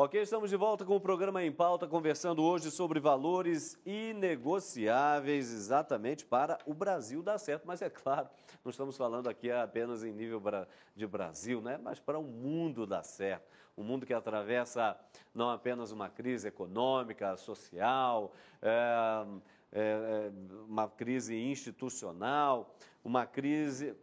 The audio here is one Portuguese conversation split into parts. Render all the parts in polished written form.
Ok, estamos de volta com o programa Em Pauta, conversando hoje sobre valores inegociáveis, exatamente para o Brasil dar certo. Mas é claro, não estamos falando aqui apenas em nível de Brasil, né? Mas para o mundo dar certo. Um mundo que atravessa não apenas uma crise econômica, social, uma crise institucional, uma crise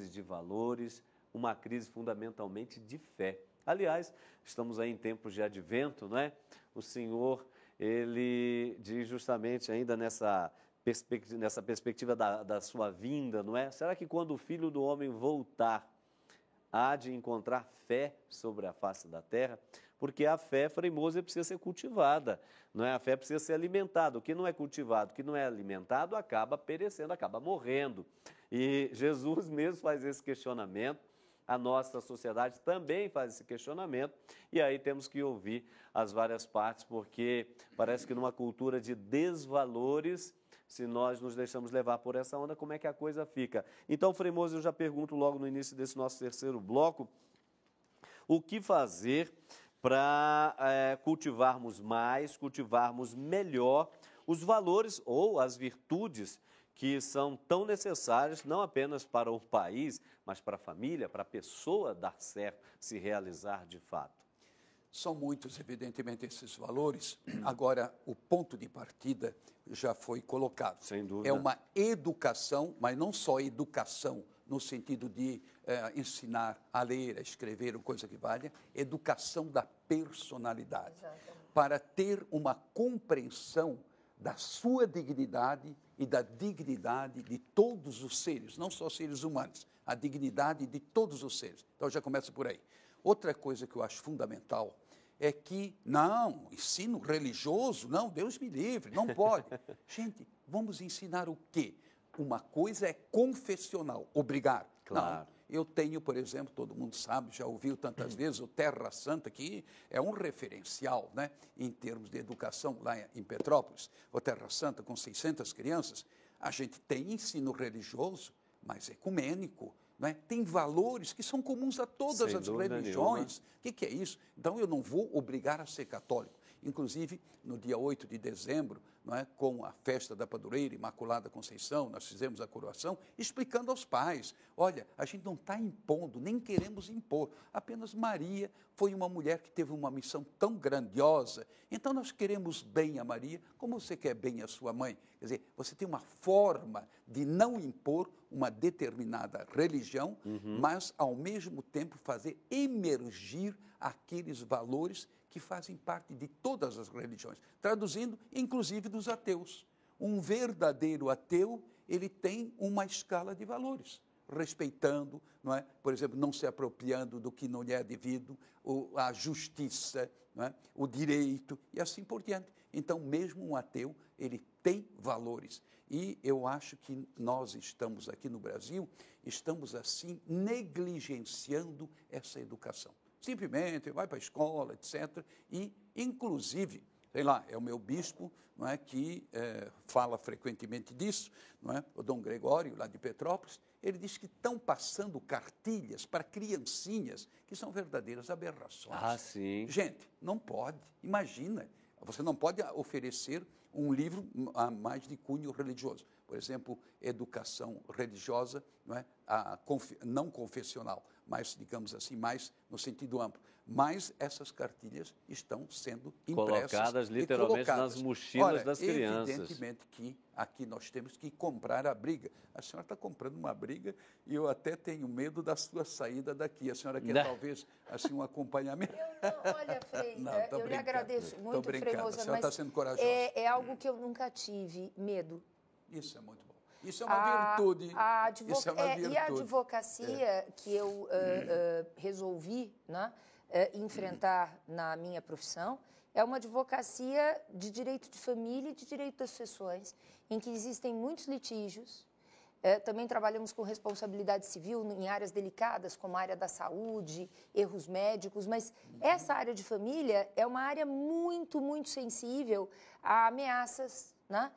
de valores, uma crise fundamentalmente de fé. Aliás, estamos aí em tempos de advento, não é? O Senhor, ele diz justamente ainda nessa perspectiva da sua vinda, não é? Será que quando o Filho do Homem voltar, há de encontrar fé sobre a face da terra? Porque a fé, Frei Moser, precisa ser cultivada, não é? A fé precisa ser alimentada. O que não é cultivado, o que não é alimentado, acaba perecendo, acaba morrendo. E Jesus mesmo faz esse questionamento. A nossa sociedade também faz esse questionamento e aí temos que ouvir as várias partes, porque parece que numa cultura de desvalores, se nós nos deixamos levar por essa onda, como é que a coisa fica? Então, Frei Moser, eu já pergunto logo no início desse nosso terceiro bloco, o que fazer para cultivarmos mais, cultivarmos melhor os valores ou as virtudes que são tão necessárias, não apenas para o país, mas para a família, para a pessoa dar certo, se realizar de fato? São muitos, evidentemente, esses valores. Agora, o ponto de partida já foi colocado. Sem dúvida. É uma educação, mas não só educação no sentido de ensinar a ler, a escrever, ou coisa que valha, educação da personalidade. Exatamente. Para ter uma compreensão da sua dignidade e da dignidade de todos os seres, não só seres humanos, a dignidade de todos os seres. Então, já começa por aí. Outra coisa que eu acho fundamental é que, não, ensino religioso, não, Deus me livre, não pode. Gente, vamos ensinar o quê? Uma coisa é confessional, obrigar. Claro. Não. Eu tenho, por exemplo, todo mundo sabe, já ouviu tantas vezes, o Terra Santa, que é um referencial, né, em termos de educação lá em Petrópolis. O Terra Santa, com 600 crianças, a gente tem ensino religioso, mas ecumênico. Né? Tem valores que são comuns a todas as religiões. O que é isso? Então, eu não vou obrigar a ser católico. Inclusive, no dia 8 de dezembro, não é, com a festa da Padroeira Imaculada Conceição, nós fizemos a coroação, explicando aos pais, olha, a gente não está impondo, nem queremos impor, apenas Maria foi uma mulher que teve uma missão tão grandiosa, então nós queremos bem a Maria, como você quer bem a sua mãe. Quer dizer, você tem uma forma de não impor uma determinada religião, mas, ao mesmo tempo, fazer emergir aqueles valores que fazem parte de todas as religiões, traduzindo, inclusive, dos ateus. Um verdadeiro ateu, ele tem uma escala de valores, respeitando, não é? Por exemplo, não se apropriando do que não lhe é devido, a justiça, não é? O direito e assim por diante. Então, mesmo um ateu, ele tem valores. E eu acho que nós estamos aqui no Brasil, estamos assim negligenciando essa educação. Simplesmente vai para a escola, etc. E, inclusive, sei lá, é o meu bispo, não é, que fala frequentemente disso, não é? O Dom Gregório, lá de Petrópolis, ele diz que estão passando cartilhas para criancinhas que são verdadeiras aberrações. Ah, sim. Gente, não pode. Imagina, você não pode oferecer um livro a mais de cunho religioso. Por exemplo, educação religiosa, não é? Não confessional, mas, digamos assim, mais no sentido amplo. Mas essas cartilhas estão sendo impressas. Colocadas literalmente nas mochilas das crianças. Evidentemente que aqui nós temos que comprar a briga. A senhora está comprando uma briga e eu até tenho medo da sua saída daqui. A senhora quer talvez assim um acompanhamento? Olha, Frei, eu lhe agradeço muito, Frei Moser, a senhora está sendo corajosa. É algo que eu nunca tive, medo. Isso é muito bom. Isso é uma virtude. Isso é uma virtude. E a advocacia que eu resolvi, né, enfrentar na minha profissão é uma advocacia de direito de família e de direito das sucessões, em que existem muitos litígios. Também trabalhamos com responsabilidade civil em áreas delicadas, como a área da saúde, erros médicos, mas essa área de família é uma área muito, muito sensível a ameaças né?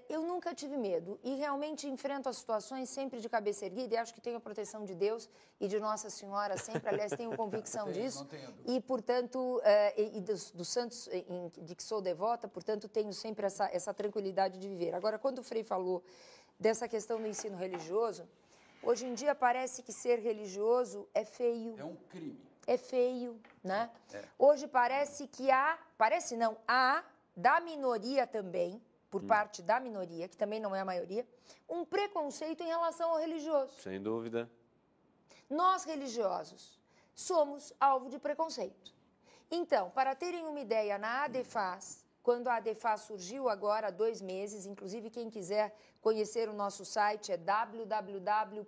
Eu nunca tive medo e realmente enfrento as situações sempre de cabeça erguida e acho que tenho a proteção de Deus e de Nossa Senhora sempre, aliás, tenho convicção disso e, portanto, dos santos de que sou devota, portanto, tenho sempre essa tranquilidade de viver. Agora, quando o Frei falou dessa questão do ensino religioso, hoje em dia parece que ser religioso é feio. É um crime. É feio, né? Hoje parece que há da minoria também, por parte da minoria, que também não é a maioria, um preconceito em relação ao religioso. Sem dúvida. Nós, religiosos, somos alvo de preconceito. Então, para terem uma ideia, na ADEFAS, quando a ADEFAS surgiu agora há 2 meses, inclusive quem quiser conhecer o nosso site é www.adefas.org.br.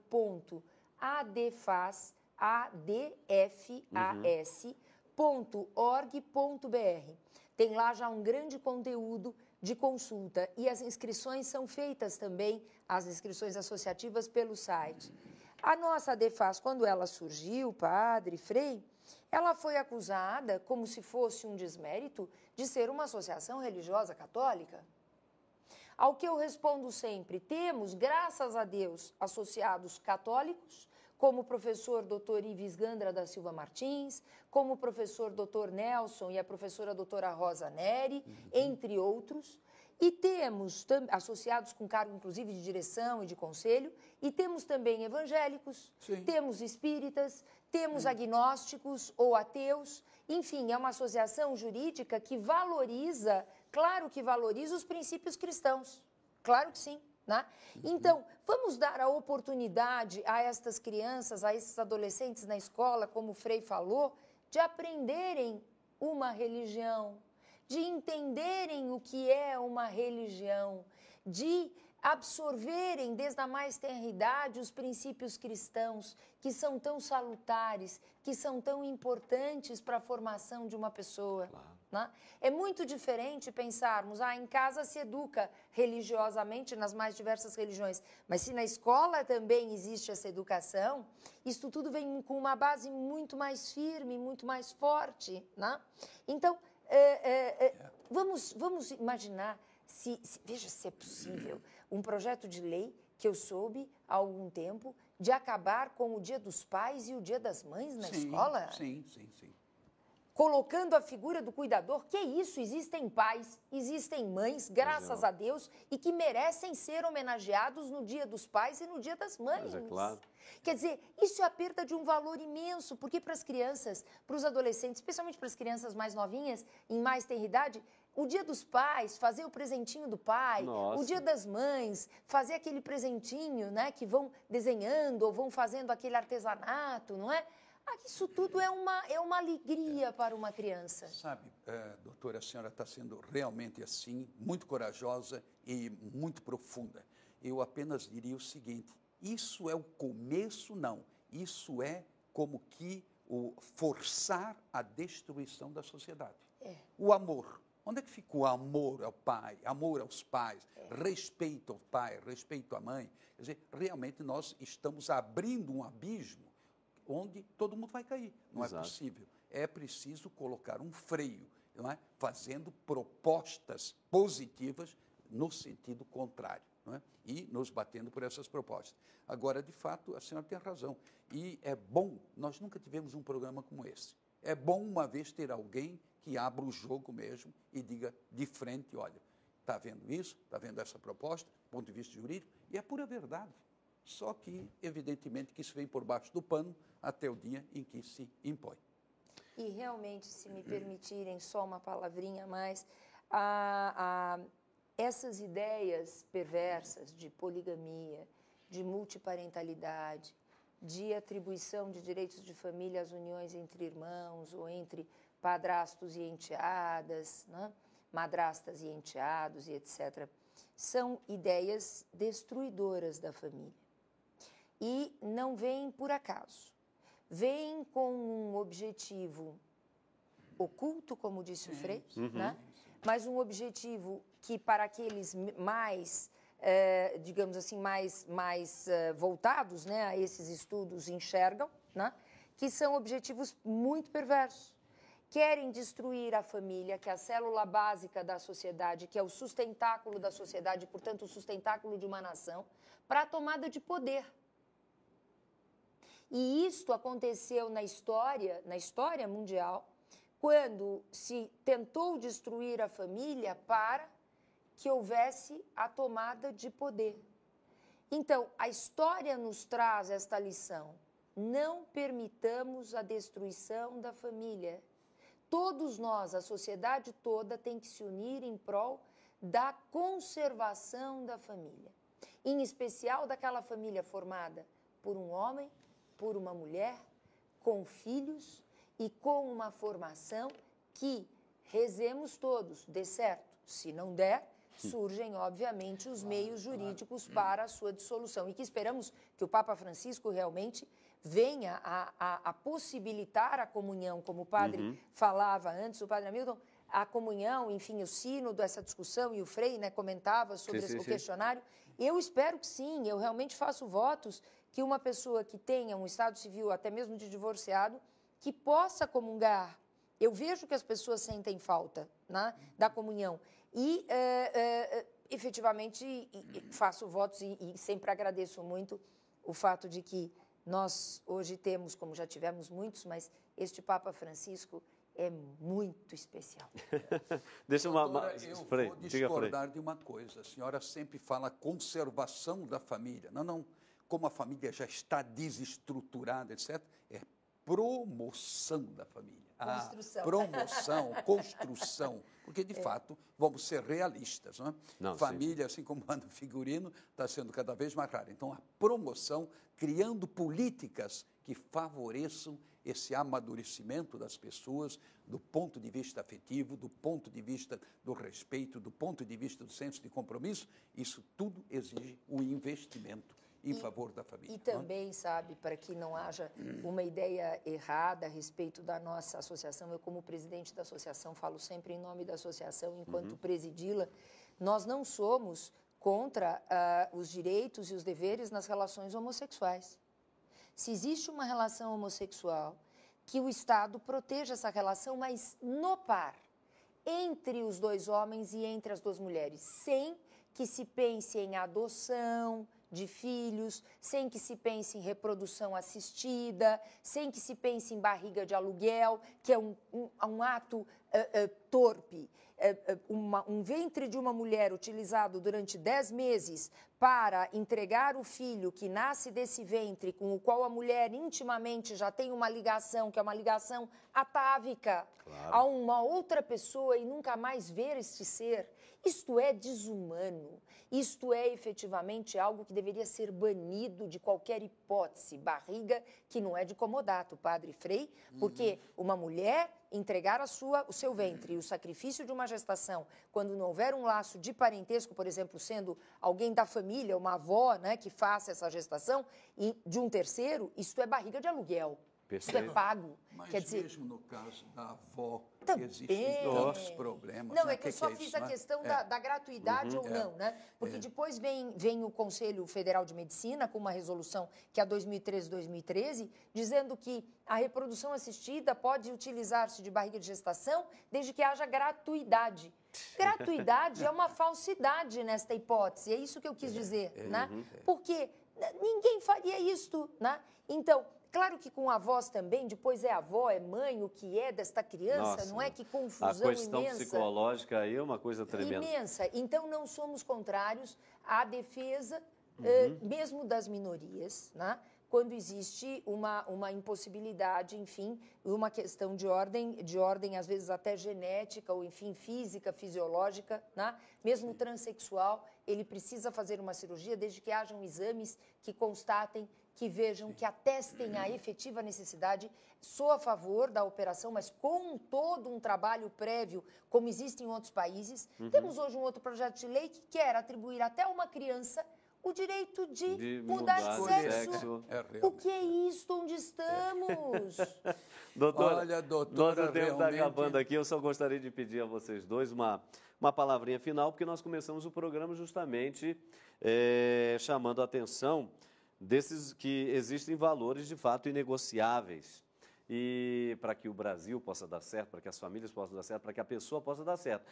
Tem lá já um grande conteúdo de consulta e as inscrições são feitas também, as inscrições associativas, pelo site. A nossa ADEFAS, quando ela surgiu, padre, Frei, ela foi acusada, como se fosse um desmérito, de ser uma associação religiosa católica. Ao que eu respondo sempre, temos, graças a Deus, associados católicos, como o professor Dr. Ives Gandra da Silva Martins, como o professor Dr. Nelson e a professora doutora Rosa Neri, entre outros. E temos associados com cargo, inclusive, de direção e de conselho, e temos também evangélicos, temos espíritas, temos agnósticos ou ateus. Enfim, é uma associação jurídica que valoriza, claro que valoriza os princípios cristãos. Claro que sim. Né? Então, vamos dar a oportunidade a estas crianças, a esses adolescentes na escola, como o Frei falou, de aprenderem uma religião, de entenderem o que é uma religião, de absorverem desde a mais tenra idade os princípios cristãos, que são tão salutares, que são tão importantes para a formação de uma pessoa. Claro. Né? É muito diferente pensarmos, em casa se educa religiosamente nas mais diversas religiões, mas se na escola também existe essa educação, isso tudo vem com uma base muito mais firme, muito mais forte. Né? Então, vamos imaginar, veja se é possível, um projeto de lei que eu soube há algum tempo de acabar com o Dia dos Pais e o Dia das Mães na escola? Sim. Colocando a figura do cuidador, que é isso, existem pais, existem mães, graças a Deus, e que merecem ser homenageados no Dia dos Pais e no Dia das Mães. Mas é claro. Quer dizer, isso é a perda de um valor imenso, porque para as crianças, para os adolescentes, especialmente para as crianças mais novinhas, em mais tenra idade, o Dia dos Pais, fazer o presentinho do pai, o Dia das Mães, fazer aquele presentinho, né, que vão desenhando ou vão fazendo aquele artesanato, não é? Isso tudo é uma alegria para uma criança. Sabe, doutora, a senhora está sendo realmente assim, muito corajosa e muito profunda. Eu apenas diria o seguinte, isso é o começo, não. Isso é como que o forçar a destruição da sociedade. O amor. Onde é que fica o amor ao pai, amor aos pais, respeito ao pai, respeito à mãe? Quer dizer, realmente nós estamos abrindo um abismo onde todo mundo vai cair. Não é possível. É preciso colocar um freio, não é? Fazendo propostas positivas no sentido contrário, não é? E nos batendo por essas propostas. Agora, de fato, a senhora tem razão. E é bom, nós nunca tivemos um programa como esse. É bom uma vez ter alguém que abra o jogo mesmo e diga de frente, olha, está vendo isso, está vendo essa proposta, do ponto de vista jurídico, e é pura verdade. Só que, evidentemente, que isso vem por baixo do pano até o dia em que se impõe. E realmente, se me permitirem só uma palavrinha a mais, essas ideias perversas de poligamia, de multiparentalidade, de atribuição de direitos de família às uniões entre irmãos ou entre padrastos e enteadas, né? Madrastas e enteados e etc., são ideias destruidoras da família. E não vêm por acaso. Vêm com um objetivo oculto, como disse o Frei, né? Mas um objetivo que para aqueles mais, digamos assim, mais voltados, né, a esses estudos enxergam, né? Que são objetivos muito perversos. querem destruir a família, que é a célula básica da sociedade, que é o sustentáculo da sociedade, portanto, o sustentáculo de uma nação, para a tomada de poder. E isto aconteceu na história mundial, quando se tentou destruir a família para que houvesse a tomada de poder. Então, a história nos traz esta lição. Não permitamos a destruição da família. Todos nós, a sociedade toda, tem que se unir em prol da conservação da família. Em especial daquela família formada por um homem, por uma mulher, com filhos e com uma formação que, rezemos todos, dê certo. Se não der, surgem, obviamente, os meios jurídicos para a sua dissolução. E que esperamos que o Papa Francisco realmente venha a possibilitar a comunhão, como o padre falava antes, o padre Hamilton, a comunhão, enfim, o sínodo, essa discussão, e o Frei, né, comentava sobre o questionário. Eu espero que sim, eu realmente faço votos que uma pessoa que tenha um estado civil, até mesmo de divorciado, que possa comungar. Eu vejo que as pessoas sentem falta, né, da comunhão. E, efetivamente, faço votos e sempre agradeço muito o fato de que nós hoje temos, como já tivemos muitos, mas este Papa Francisco é muito especial. Deixa Doutora, eu vou discordar de uma coisa. A senhora sempre fala conservação da família. Não, como a família já está desestruturada, etc., é promoção da família. Construção. Promoção, construção. Porque, de fato, vamos ser realistas. Não é? Não, família, assim como manda o figurino, está sendo cada vez mais rara. Então, a promoção, criando políticas que favoreçam esse amadurecimento das pessoas do ponto de vista afetivo, do ponto de vista do respeito, do ponto de vista do senso de compromisso, isso tudo exige um investimento em favor da família. E também, sabe, para que não haja uma ideia errada a respeito da nossa associação, eu como presidente da associação falo sempre em nome da associação, enquanto presidi-la, nós não somos contra os direitos e os deveres nas relações homossexuais. Se existe uma relação homossexual, que o Estado proteja essa relação, mas no par, entre os dois homens e entre as duas mulheres, sem que se pense em adoção de filhos, sem que se pense em reprodução assistida, sem que se pense em barriga de aluguel, que é um ato torpe. Um ventre de uma mulher utilizado durante 10 meses para entregar o filho que nasce desse ventre, com o qual a mulher intimamente já tem uma ligação, que é uma ligação atávica, a uma outra pessoa e nunca mais ver este ser. Isto é desumano, isto é efetivamente algo que deveria ser banido de qualquer hipótese. Barriga que não é de comodato, padre Frei, porque uma mulher entregar o seu ventre e o sacrifício de uma gestação, quando não houver um laço de parentesco, por exemplo, sendo alguém da família, uma avó, né, que faça essa gestação, e de um terceiro, isto é barriga de aluguel. Perfeito. Isso é pago. Mas quer dizer, mesmo no caso da avó, também existem tantos problemas. Não, é que eu só fiz a questão da gratuidade ou não, né? Porque depois vem o Conselho Federal de Medicina com uma resolução que é a 2013, dizendo que a reprodução assistida pode utilizar-se de barriga de gestação desde que haja gratuidade. Gratuidade é uma falsidade nesta hipótese, é isso que eu quis dizer, né? Porque ninguém faria isto, né? Então, claro que com avós também, depois é avó, é mãe, o que é desta criança, Nossa, não é? Que confusão a questão imensa. psicológica aí é uma coisa tremenda. Imensa. Então, não somos contrários à defesa, mesmo das minorias, né? Quando existe uma impossibilidade, enfim, uma questão de ordem às vezes até genética ou, enfim, física, fisiológica, né? Mesmo o transexual, ele precisa fazer uma cirurgia desde que hajam exames que constatem, que vejam, que atestem a efetiva necessidade. Sou a favor da operação, mas com todo um trabalho prévio, como existe em outros países. Temos hoje um outro projeto de lei que quer atribuir até uma criança o direito de mudar de sexo. O que é isto? Onde estamos? Doutora, olha, doutora, nosso tempo está acabando aqui. Eu só gostaria de pedir a vocês dois uma palavrinha final, porque nós começamos o programa justamente chamando a atenção desses que existem valores de fato inegociáveis. e para que o Brasil possa dar certo, para que as famílias possam dar certo, para que a pessoa possa dar certo.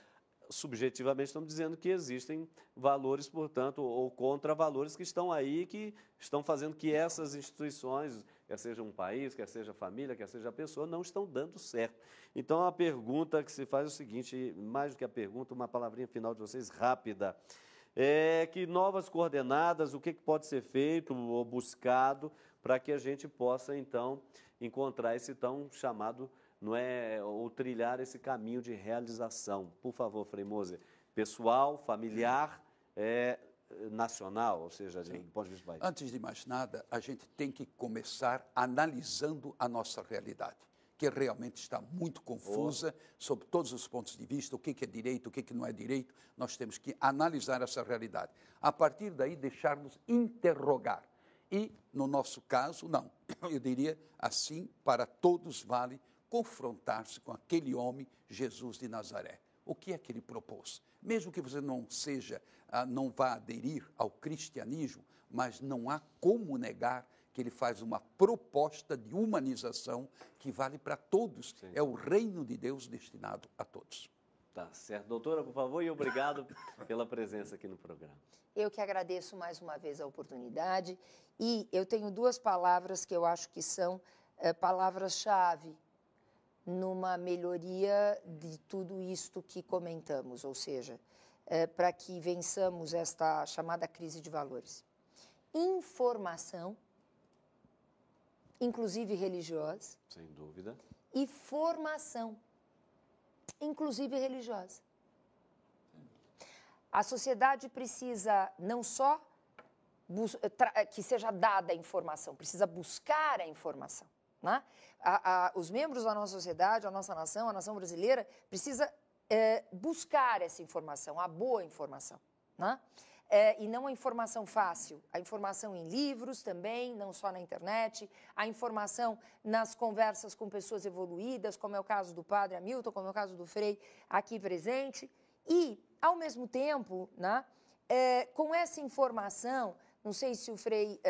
Subjetivamente estamos dizendo que existem valores, portanto, ou contravalores que estão aí, que estão fazendo que essas instituições, quer seja um país, quer seja a família, quer seja a pessoa, não estão dando certo. Então, a pergunta que se faz é o seguinte, mais do que a pergunta, uma palavrinha final de vocês, rápida, é que novas coordenadas, o que pode ser feito ou buscado para que a gente possa, então, encontrar esse tão chamado, não é, ou trilhar esse caminho de realização. Por favor, Frei Moser, pessoal, familiar, nacional, ou seja, do ponto de vista do país. Antes de mais nada, a gente tem que começar analisando a nossa realidade, que realmente está muito confusa sob todos os pontos de vista, o que é direito, o que não é direito. Nós temos que analisar essa realidade. A partir daí, deixar-nos interrogar. E, no nosso caso, não. Eu diria assim, para todos vale confrontar-se com aquele homem, Jesus de Nazaré. O que é que ele propôs? Mesmo que você não vá aderir ao cristianismo, mas não há como negar que ele faz uma proposta de humanização que vale para todos. Sim. É o reino de Deus destinado a todos. Tá certo. Doutora, por favor, e obrigado pela presença aqui no programa. Eu que agradeço mais uma vez a oportunidade e eu tenho duas palavras que eu acho que são palavras-chave numa melhoria de tudo isto que comentamos, ou seja, para que vençamos esta chamada crise de valores. Informação, inclusive religiosa. Sem dúvida. E formação, inclusive religiosa. A sociedade precisa não só que seja dada a informação, precisa buscar a informação. Né? Os membros da nossa sociedade, a nossa nação, a nação brasileira, precisa buscar essa informação, a boa informação. Né? E não a informação fácil, a informação em livros também, não só na internet, a informação nas conversas com pessoas evoluídas, como é o caso do padre Hamilton, como é o caso do Frei aqui presente. E, ao mesmo tempo, né, com essa informação, não sei se o Frei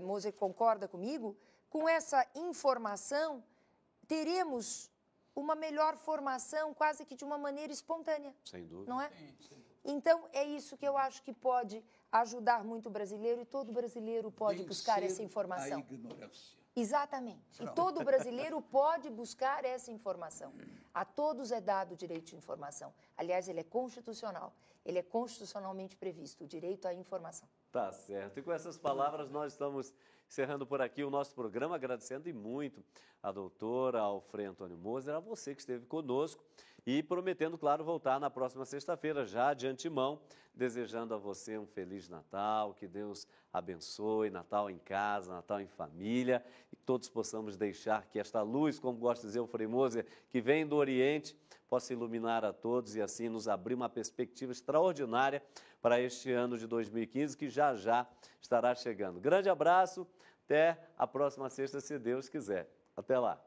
Moser concorda comigo, com essa informação, teremos uma melhor formação quase que de uma maneira espontânea. Sem dúvida. Não é? Sim. Então, é isso que eu acho que pode ajudar muito o brasileiro e todo brasileiro pode buscar essa informação. A ignorância. Exatamente. E todo brasileiro pode buscar essa informação. A todos é dado o direito de informação. Aliás, ele é constitucional. Ele é constitucionalmente previsto, o direito à informação. Tá certo. E com essas palavras nós estamos encerrando por aqui o nosso programa, agradecendo e muito a doutora, ao Frei Antônio Moser, a você que esteve conosco e prometendo, claro, voltar na próxima sexta-feira, já de antemão, desejando a você um Feliz Natal, que Deus abençoe, Natal em casa, Natal em família, e que todos possamos deixar que esta luz, como gosta de dizer o Frei Moser, que vem do Oriente, possa iluminar a todos e assim nos abrir uma perspectiva extraordinária para este ano de 2015, que já estará chegando. Grande abraço, até a próxima sexta, se Deus quiser. Até lá.